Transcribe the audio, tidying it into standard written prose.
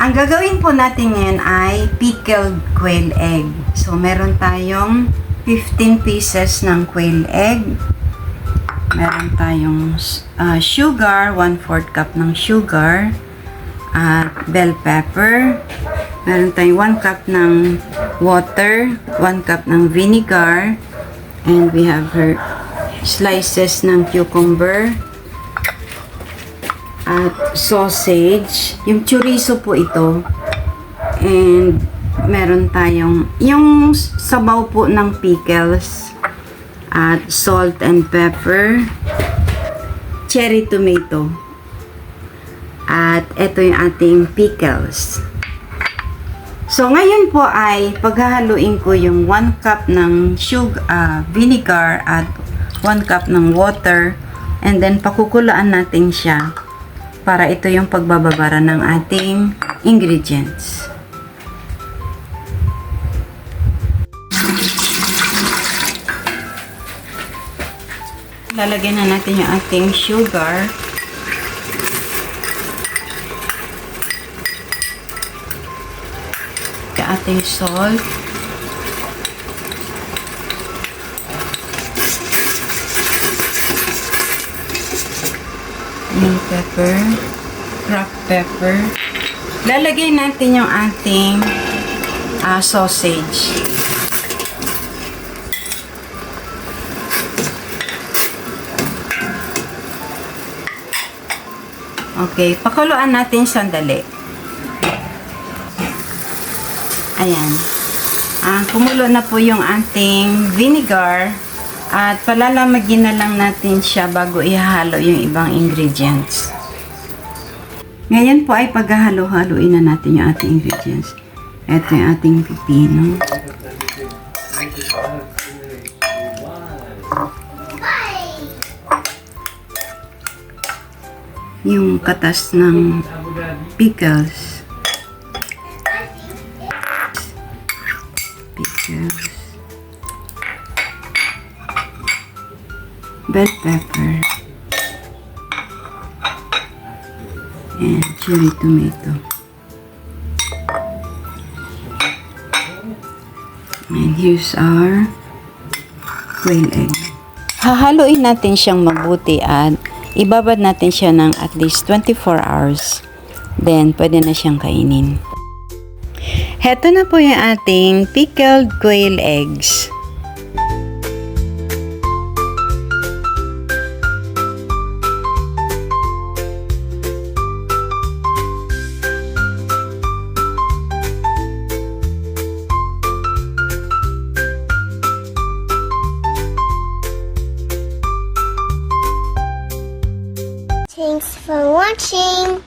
Ang gagawin po natin ngayon ay pickled quail egg. So, meron tayong 15 pieces ng quail egg. Meron tayong sugar, 1/4 cup ng sugar. At bell pepper. Meron tayong 1 cup ng water, 1 cup ng vinegar. And we have her slices ng cucumber. At sausage. Yung chorizo po ito. And meron tayong yung sabaw po ng pickles. At salt and pepper. Cherry tomato. At ito yung ating pickles. So ngayon po ay paghahaluin ko yung 1 cup ng vinegar at 1 cup ng water. And then pakukulaan natin siya. Para ito yung pagbababara ng ating ingredients. Lalagyan na natin yung ating sugar. Yung ating salt. Yung pepper, cracked pepper. Lalagay natin yung ating sausage. Okay, pakuluan natin sandali. Ayan. Kumulo na po yung ating vinegar. At palalamagin na lang natin siya bago ihalo yung ibang ingredients. Ngayon po ay paghahalo-haloin na natin yung ating ingredients. Ito yung ating pipino. Yung katas ng pickles. Bell pepper and cherry tomato, and here's our quail egg. Hahaluin natin siyang mabuti at ibabad natin siya ng at least 24 hours, then pwede na siyang kainin. Heto na po yung ating pickled quail eggs. Thanks for watching.